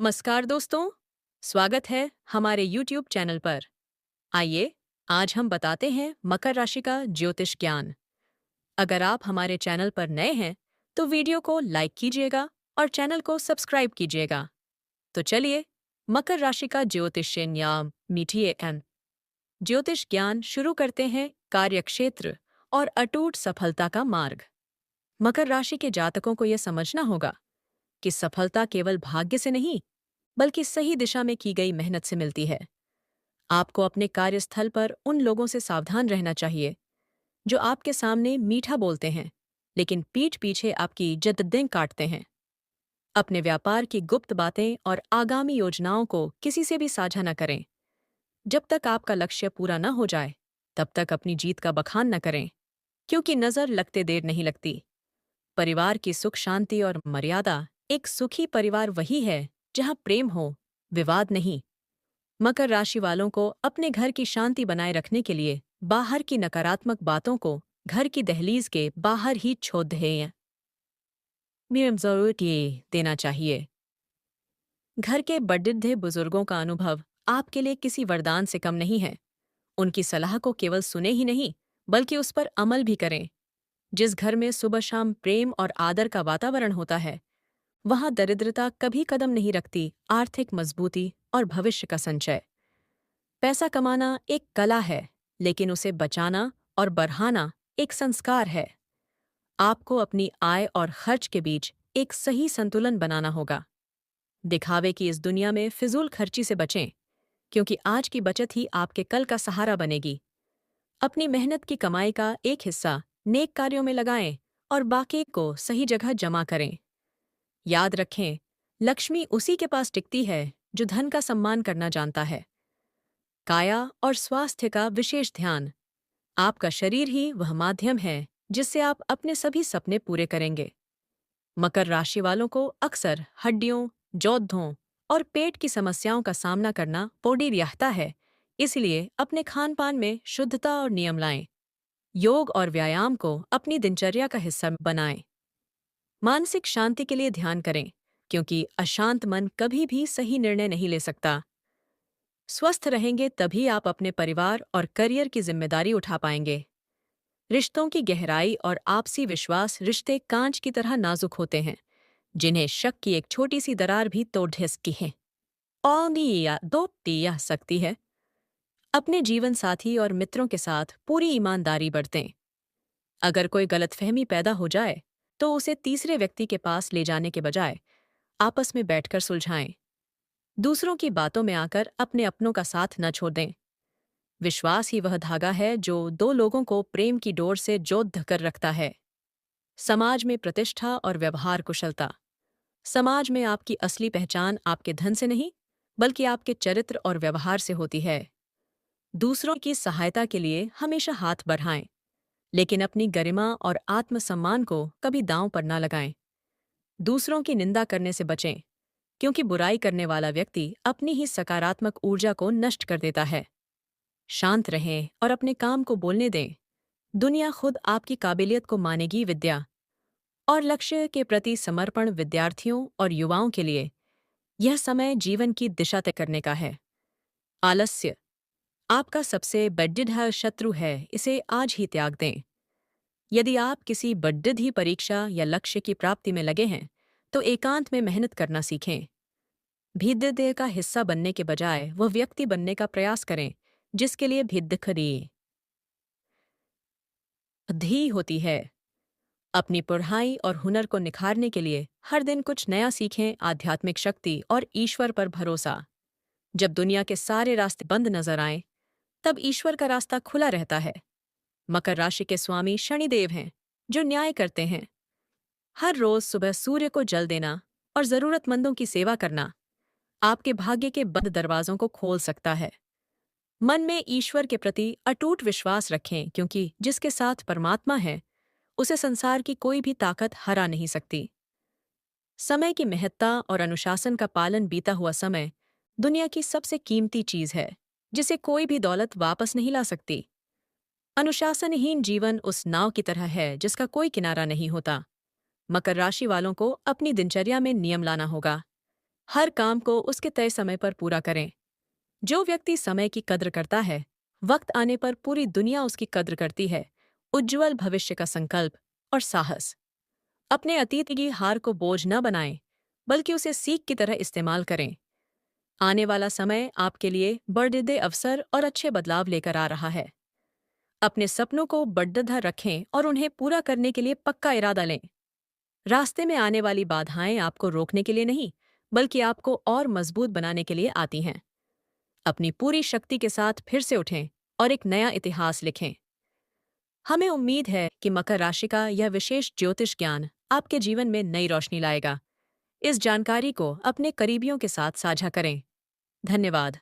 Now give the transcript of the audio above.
नमस्कार दोस्तों, स्वागत है हमारे YouTube चैनल पर। आइए, आज हम बताते हैं मकर राशि का ज्योतिष ज्ञान। अगर आप हमारे चैनल पर नए हैं, तो वीडियो को लाइक कीजिएगा और चैनल को सब्सक्राइब कीजिएगा। तो चलिए, मकर राशि का ज्योतिष्य न्याम मीठिए एन ज्योतिष ज्ञान शुरू करते हैं कार्यक्षेत्र और अटूट सफलता का मार्ग। मकर राशि के जातकों को यह समझना होगा कि सफलता केवल भाग्य से नहीं, बल्कि सही दिशा में की गई मेहनत से मिलती है। आपको अपने कार्यस्थल पर उन लोगों से सावधान रहना चाहिए जो आपके सामने मीठा बोलते हैं, लेकिन पीठ पीछे आपकी इज्जत काटते हैं। अपने व्यापार की गुप्त बातें और आगामी योजनाओं को किसी से भी साझा न करें। जब तक आपका लक्ष्य पूरा न हो जाए, तब तक अपनी जीत का बखान न करें, क्योंकि नजर लगते देर नहीं लगती। परिवार की सुख शांति और मर्यादा। एक सुखी परिवार वही है जहां प्रेम हो, विवाद नहीं। मकर राशि वालों को अपने घर की शांति बनाए रखने के लिए बाहर की नकारात्मक बातों को घर की दहलीज के बाहर ही छोड़ दें। जरूर ये देना चाहिए। घर के बड़े बुजुर्गों का अनुभव आपके लिए किसी वरदान से कम नहीं है। उनकी सलाह को केवल सुने ही नहीं, बल्कि उस पर अमल भी करें। जिस घर में सुबह शाम प्रेम और आदर का वातावरण होता है, वहां दरिद्रता कभी कदम नहीं रखती। आर्थिक मजबूती और भविष्य का संचय। पैसा कमाना एक कला है, लेकिन उसे बचाना और बढ़ाना एक संस्कार है। आपको अपनी आय और खर्च के बीच एक सही संतुलन बनाना होगा। दिखावे की इस दुनिया में फिजूल खर्ची से बचें, क्योंकि आज की बचत ही आपके कल का सहारा बनेगी। अपनी मेहनत की कमाई का एक हिस्सा नेक कार्यों में लगाएं और बाकी को सही जगह जमा करें। याद रखें, लक्ष्मी उसी के पास टिकती है जो धन का सम्मान करना जानता है। काया और स्वास्थ्य का विशेष ध्यान। आपका शरीर ही वह माध्यम है जिससे आप अपने सभी सपने पूरे करेंगे। मकर राशि वालों को अक्सर हड्डियों, जोद्धों और पेट की समस्याओं का सामना करना पड़ी रहता है। इसलिए अपने खान पान में शुद्धता और नियम लाएं। योग और व्यायाम को अपनी दिनचर्या का हिस्सा बनाएं। मानसिक शांति के लिए ध्यान करें, क्योंकि अशांत मन कभी भी सही निर्णय नहीं ले सकता। स्वस्थ रहेंगे तभी आप अपने परिवार और करियर की जिम्मेदारी उठा पाएंगे। रिश्तों की गहराई और आपसी विश्वास। रिश्ते कांच की तरह नाजुक होते हैं, जिन्हें शक की एक छोटी सी दरार भी तोड़ सकती है और या दो पिया सकती है। अपने जीवन साथी और मित्रों के साथ पूरी ईमानदारी बरतें। अगर कोई गलतफहमी पैदा हो जाए, तो उसे तीसरे व्यक्ति के पास ले जाने के बजाय आपस में बैठकर सुलझाएं। दूसरों की बातों में आकर अपने अपनों का साथ न छोड़ दें। विश्वास ही वह धागा है जो दो लोगों को प्रेम की डोर से जोड़ कर रखता है। समाज में प्रतिष्ठा और व्यवहार कुशलता। समाज में आपकी असली पहचान आपके धन से नहीं, बल्कि आपके चरित्र और व्यवहार से होती है। दूसरों की सहायता के लिए हमेशा हाथ बढ़ाएं, लेकिन अपनी गरिमा और आत्मसम्मान को कभी दांव पर न लगाएं। दूसरों की निंदा करने से बचें, क्योंकि बुराई करने वाला व्यक्ति अपनी ही सकारात्मक ऊर्जा को नष्ट कर देता है। शांत रहें और अपने काम को बोलने दें। दुनिया खुद आपकी काबिलियत को मानेगी। विद्या और लक्ष्य के प्रति समर्पण। विद्यार्थियों और युवाओं के लिए यह समय जीवन की दिशा तय करने का है। आलस्य आपका सबसे बड़ा शत्रु है, इसे आज ही त्याग दें। यदि आप किसी बड़ी परीक्षा या लक्ष्य की प्राप्ति में लगे हैं, तो एकांत में मेहनत करना सीखें। भिद्ध का हिस्सा बनने के बजाय वह व्यक्ति बनने का प्रयास करें जिसके लिए भिद्ध खरी धी होती है। अपनी पढ़ाई और हुनर को निखारने के लिए हर दिन कुछ नया सीखें। आध्यात्मिक शक्ति और ईश्वर पर भरोसा। जब दुनिया के सारे रास्ते बंद नजर आएं, तब ईश्वर का रास्ता खुला रहता है। मकर राशि के स्वामी शनिदेव हैं, जो न्याय करते हैं। हर रोज सुबह सूर्य को जल देना और जरूरतमंदों की सेवा करना आपके भाग्य के बंद दरवाजों को खोल सकता है। मन में ईश्वर के प्रति अटूट विश्वास रखें, क्योंकि जिसके साथ परमात्मा है, उसे संसार की कोई भी ताकत हरा नहीं सकती। समय की महत्ता और अनुशासन का पालन। बीता हुआ समय दुनिया की सबसे कीमती चीज है, जिसे कोई भी दौलत वापस नहीं ला सकती। अनुशासनहीन जीवन उस नाव की तरह है जिसका कोई किनारा नहीं होता। मकर राशि वालों को अपनी दिनचर्या में नियम लाना होगा। हर काम को उसके तय समय पर पूरा करें। जो व्यक्ति समय की कद्र करता है, वक्त आने पर पूरी दुनिया उसकी कद्र करती है। उज्जवल भविष्य का संकल्प और साहस। अपने अतीत की हार को बोझ न बनाएं, बल्कि उसे सीख की तरह इस्तेमाल करें। आने वाला समय आपके लिए बड़े अवसर और अच्छे बदलाव लेकर आ रहा है। अपने सपनों को बड़धा रखें और उन्हें पूरा करने के लिए पक्का इरादा लें। रास्ते में आने वाली बाधाएं आपको रोकने के लिए नहीं, बल्कि आपको और मजबूत बनाने के लिए आती हैं। अपनी पूरी शक्ति के साथ फिर से उठें और एक नया इतिहास लिखें। हमें उम्मीद है कि मकर राशि का यह विशेष ज्योतिष ज्ञान आपके जीवन में नई रोशनी लाएगा। इस जानकारी को अपने करीबियों के साथ साझा करें। धन्यवाद।